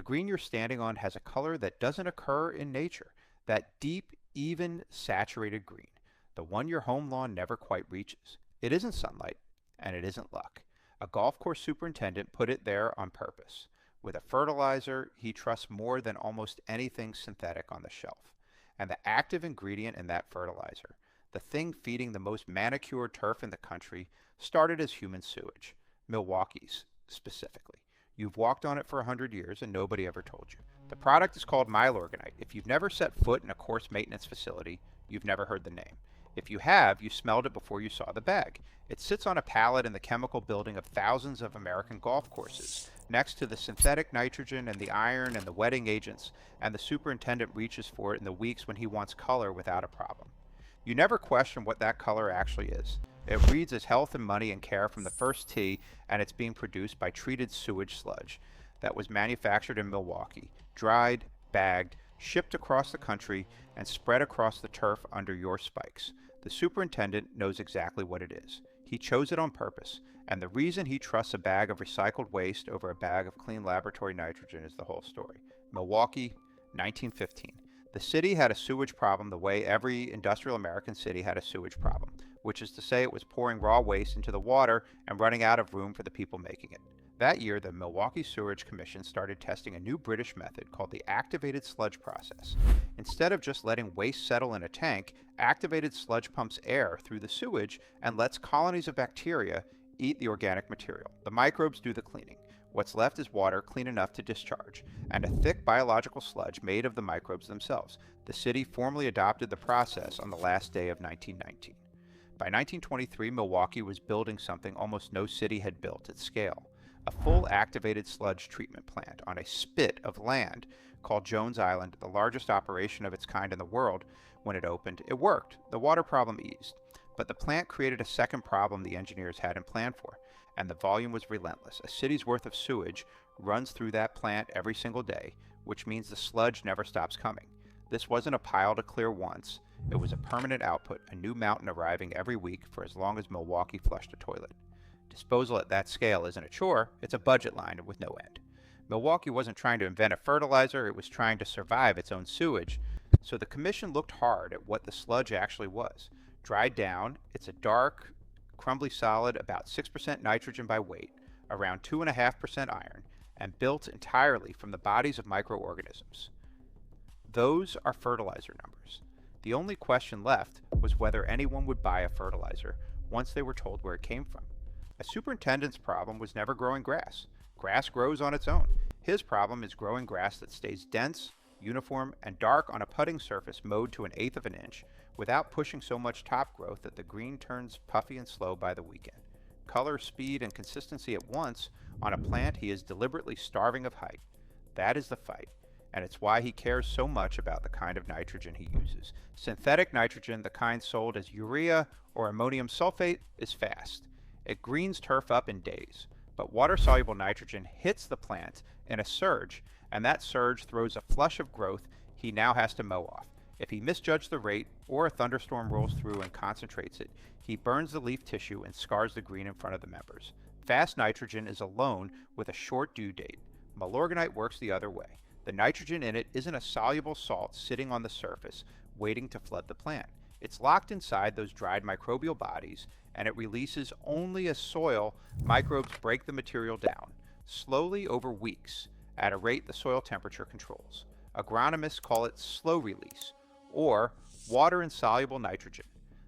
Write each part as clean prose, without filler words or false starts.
green you're standing on has a color that doesn't occur in nature, that deep, even, saturated green, the one your home lawn never quite reaches. It isn't sunlight, and it isn't luck. A golf course superintendent put it there on purpose, with a fertilizer he trusts more than almost anything synthetic on the shelf. And the active ingredient in that fertilizer, the thing feeding the most manicured turf in the country, started as human sewage, Milwaukee's specifically. You've walked on it for 100 years and nobody ever told you. The product is called Milorganite. If you've never set foot in a course maintenance facility, you've never heard the name. If you have, you smelled it before you saw the bag. It sits on a pallet in the chemical building of thousands of American golf courses, next to the synthetic nitrogen and the iron and the wetting agents, and the superintendent reaches for it in the weeks when he wants color without a problem. You never question what that color actually is. It reads as health and money and care from the first tee, and it's being produced by treated sewage sludge that was manufactured in Milwaukee, dried, bagged, shipped across the country, and spread across the turf under your spikes. The superintendent knows exactly what it is. He chose it on purpose, and the reason he trusts a bag of recycled waste over a bag of clean laboratory nitrogen is the whole story. Milwaukee, 1915. The city had a sewage problem the way every industrial American city had a sewage problem, which is to say it was pouring raw waste into the water and running out of room for the people making it. That year, the Milwaukee Sewerage Commission started testing a new British method called the activated sludge process. Instead of just letting waste settle in a tank, activated sludge pumps air through the sewage and lets colonies of bacteria eat the organic material. The microbes do the cleaning. What's left is water clean enough to discharge, and a thick biological sludge made of the microbes themselves. The city formally adopted the process on the last day of 1919. By 1923, Milwaukee was building something almost no city had built at scale. A full activated sludge treatment plant on a spit of land called Jones Island, the largest operation of its kind in the world. When it opened, it worked. The water problem eased. But the plant created a second problem the engineers hadn't planned for, and the volume was relentless. A city's worth of sewage runs through that plant every single day, which means the sludge never stops coming. This wasn't a pile to clear once. It was a permanent output, a new mountain arriving every week for as long as Milwaukee flushed a toilet. Disposal at that scale isn't a chore, it's a budget line with no end. Milwaukee wasn't trying to invent a fertilizer, it was trying to survive its own sewage. So the commission looked hard at what the sludge actually was. Dried down, it's a dark, crumbly solid, about 6% nitrogen by weight, around 2.5% iron, and built entirely from the bodies of microorganisms. Those are fertilizer numbers. The only question left was whether anyone would buy a fertilizer once they were told where it came from. A superintendent's problem was never growing grass. Grass grows on its own. His problem is growing grass that stays dense, uniform, and dark on a putting surface mowed to 1/8 of an inch without pushing so much top growth that the green turns puffy and slow by the weekend. Color, speed, and consistency at once on a plant he is deliberately starving of height. That is the fight, and it's why he cares so much about the kind of nitrogen he uses. Synthetic nitrogen, the kind sold as urea or ammonium sulfate, is fast. It greens turf up in days, but water-soluble nitrogen hits the plant in a surge, and that surge throws a flush of growth he now has to mow off. If he misjudged the rate, or a thunderstorm rolls through and concentrates it, he burns the leaf tissue and scars the green in front of the members. Fast nitrogen is a loan with a short due date. Milorganite works the other way. The nitrogen in it isn't a soluble salt sitting on the surface, waiting to flood the plant. It's locked inside those dried microbial bodies, and it releases only as soil microbes break the material down, slowly over weeks, at a rate the soil temperature controls. Agronomists call it slow release, or water-insoluble nitrogen.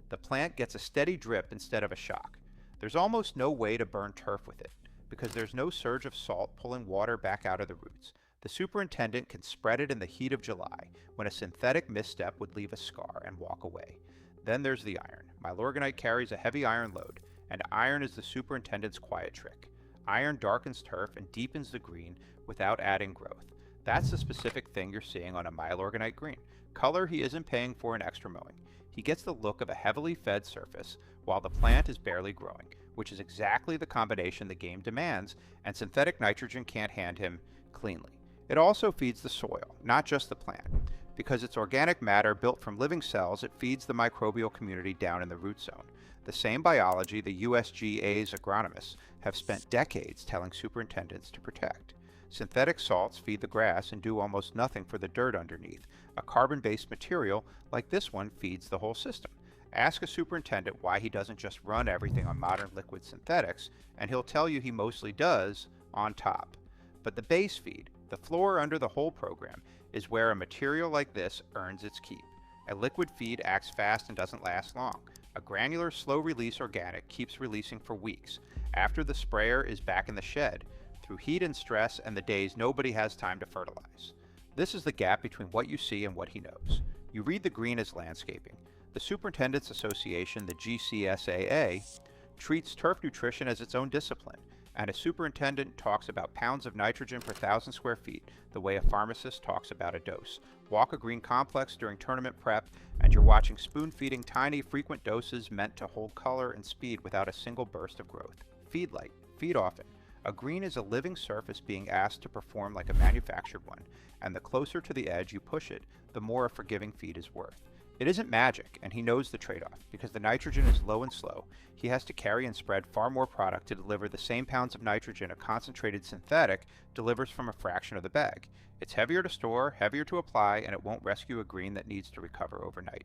The plant gets a steady drip instead of a shock. There's almost no way to burn turf with it, because there's no surge of salt pulling water back out of the roots. The superintendent can spread it in the heat of July, when a synthetic misstep would leave a scar, and walk away. Then there's the iron. Milorganite carries a heavy iron load, and iron is the superintendent's quiet trick. Iron darkens turf and deepens the green without adding growth. That's the specific thing you're seeing on a Milorganite green. Color he isn't paying for in extra mowing. He gets the look of a heavily fed surface while the plant is barely growing, which is exactly the combination the game demands, and synthetic nitrogen can't hand him cleanly. It also feeds the soil, not just the plant. Because it's organic matter built from living cells, it feeds the microbial community down in the root zone. The same biology the USGA's agronomists have spent decades telling superintendents to protect. Synthetic salts feed the grass and do almost nothing for the dirt underneath. A carbon-based material like this one feeds the whole system. Ask a superintendent why he doesn't just run everything on modern liquid synthetics, and he'll tell you he mostly does on top. But the base feed, the floor under the whole program, is where a material like this earns its keep. A liquid feed acts fast and doesn't last long. A granular, slow-release organic keeps releasing for weeks, after the sprayer is back in the shed, through heat and stress and the days nobody has time to fertilize. This is the gap between what you see and what he knows. You read the green as landscaping. The Superintendents Association, the GCSAA, treats turf nutrition as its own discipline, and a superintendent talks about pounds of nitrogen per 1,000 square feet the way a pharmacist talks about a dose. Walk a green complex during tournament prep, and you're watching spoon-feeding tiny, frequent doses meant to hold color and speed without a single burst of growth. Feed light, feed often. A green is a living surface being asked to perform like a manufactured one, and the closer to the edge you push it, the more a forgiving feed is worth. It isn't magic, and he knows the trade-off. Because the nitrogen is low and slow, he has to carry and spread far more product to deliver the same pounds of nitrogen a concentrated synthetic delivers from a fraction of the bag. It's heavier to store, heavier to apply, and it won't rescue a green that needs to recover overnight.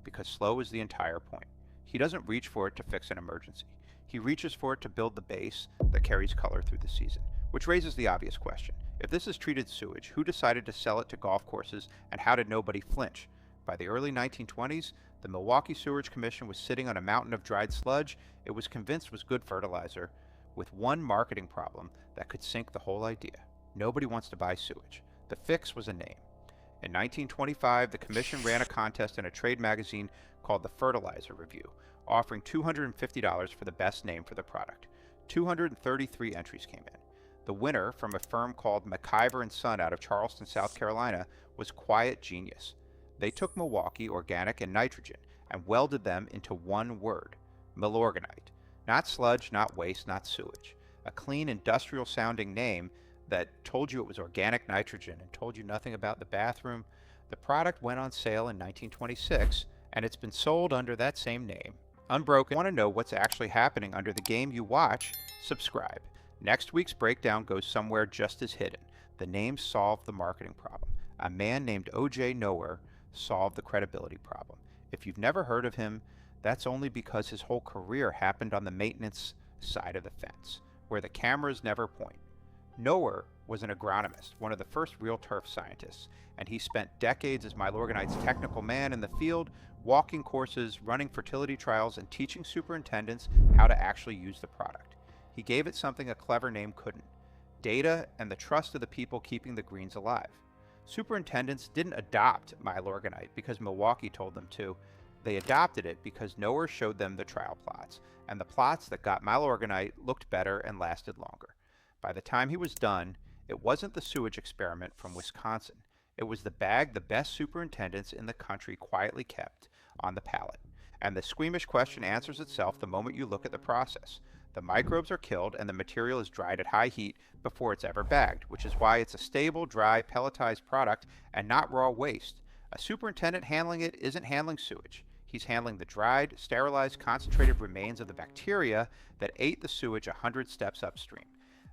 Because slow is the entire point. He doesn't reach for it to fix an emergency. He reaches for it to build the base that carries color through the season. Which raises the obvious question. If this is treated sewage, who decided to sell it to golf courses, and how did nobody flinch? By the early 1920s, the Milwaukee Sewerage Commission was sitting on a mountain of dried sludge it was convinced was good fertilizer, with one marketing problem that could sink the whole idea. Nobody wants to buy sewage. The fix was a name. In 1925, the commission ran a contest in a trade magazine called the Fertilizer Review, offering $250 for the best name for the product. 233 entries came in. The winner, from a firm called McIver & Son out of Charleston, South Carolina, was Quiet Genius. They took Milwaukee, organic, and nitrogen and welded them into one word, Milorganite. Not sludge, not waste, not sewage. A clean, industrial-sounding name that told you it was organic nitrogen and told you nothing about the bathroom. The product went on sale in 1926, and it's been sold under that same name. Unbroken. Want to know what's actually happening under the game you watch? Subscribe. Next week's breakdown goes somewhere just as hidden. The name solved the marketing problem. A man named O.J. Noer solved the credibility problem. If you've never heard of him, that's only because his whole career happened on the maintenance side of the fence, where the cameras never point. Noer was an agronomist, one of the first real turf scientists, and he spent decades as Milorganite's technical man in the field, walking courses, running fertility trials, and teaching superintendents how to actually use the product. He gave it something a clever name couldn't: data and the trust of the people keeping the greens alive. Superintendents didn't adopt Milorganite because Milwaukee told them to. They adopted it because Noer showed them the trial plots, and the plots that got Milorganite looked better and lasted longer. By the time he was done, it wasn't the sewage experiment from Wisconsin. It was the bag the best superintendents in the country quietly kept on the pallet. And the squeamish question answers itself the moment you look at the process. The microbes are killed and the material is dried at high heat before it's ever bagged, which is why it's a stable, dry, pelletized product and not raw waste. A superintendent handling it isn't handling sewage. He's handling the dried, sterilized, concentrated remains of the bacteria that ate the sewage 100 steps upstream.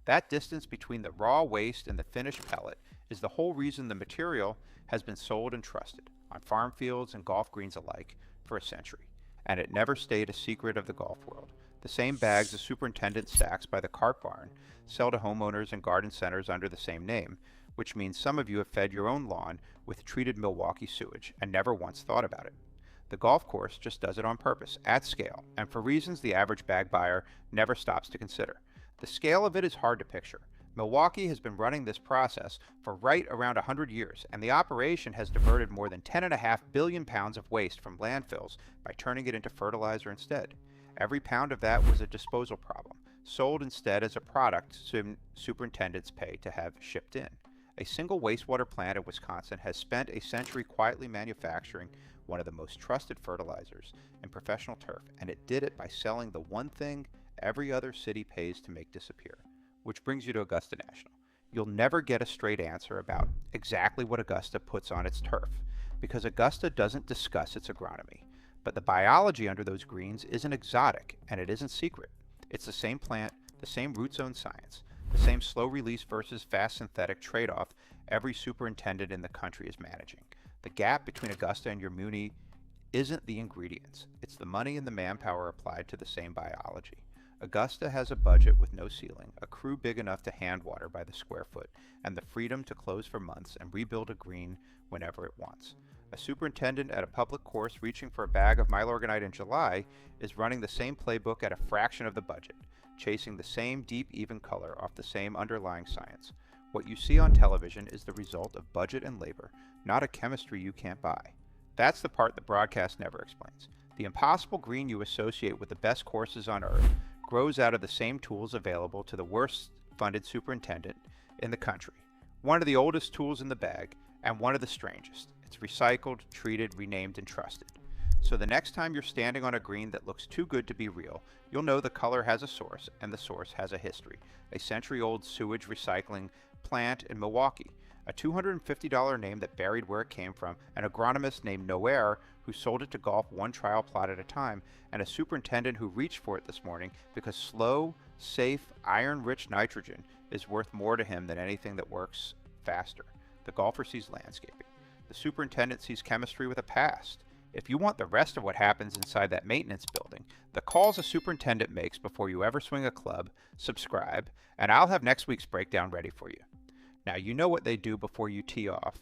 That distance between the raw waste and the finished pellet is the whole reason the material has been sold and trusted, on farm fields and golf greens alike, for a century. And it never stayed a secret of the golf world. The same bags the superintendent stacks by the cart barn sell to homeowners and garden centers under the same name, which means some of you have fed your own lawn with treated Milwaukee sewage and never once thought about it. The golf course just does it on purpose, at scale, and for reasons the average bag buyer never stops to consider. The scale of it is hard to picture. Milwaukee has been running this process for right around 100 years, and the operation has diverted more than 10.5 billion pounds of waste from landfills by turning it into fertilizer instead. Every pound of that was a disposal problem, sold instead as a product superintendents pay to have shipped in. A single wastewater plant in Wisconsin has spent a century quietly manufacturing one of the most trusted fertilizers in professional turf, and it did it by selling the one thing every other city pays to make disappear. Which brings you to Augusta National. You'll never get a straight answer about exactly what Augusta puts on its turf, because Augusta doesn't discuss its agronomy. But the biology under those greens isn't exotic, and it isn't secret. It's the same plant, the same root zone science. the same slow release versus fast synthetic trade-off every superintendent in the country is managing. The gap between Augusta and your Muni isn't the ingredients, it's the money and the manpower applied to the same biology. Augusta has a budget with no ceiling, a crew big enough to hand water by the square foot, and the freedom to close for months and rebuild a green whenever it wants. A superintendent at a public course reaching for a bag of Milorganite in July is running the same playbook at a fraction of the budget, chasing the same deep, even color off the same underlying science. What you see on television is the result of budget and labor, not a chemistry you can't buy. That's the part the broadcast never explains. The impossible green you associate with the best courses on earth grows out of the same tools available to the worst funded superintendent in the country. One of the oldest tools in the bag, and one of the strangest. It's recycled, treated, renamed, and trusted. So the next time you're standing on a green that looks too good to be real, you'll know the color has a source, and the source has a history. A century-old sewage recycling plant in Milwaukee, a $250 name that buried where it came from, an agronomist named Noer who sold it to golf one trial plot at a time, and a superintendent who reached for it this morning because slow, safe, iron-rich nitrogen is worth more to him than anything that works faster. The golfer sees landscaping. The superintendent sees chemistry with a past. If you want the rest of what happens inside that maintenance building, the calls a superintendent makes before you ever swing a club, subscribe, and I'll have next week's breakdown ready for you. Now, you know what they do before you tee off.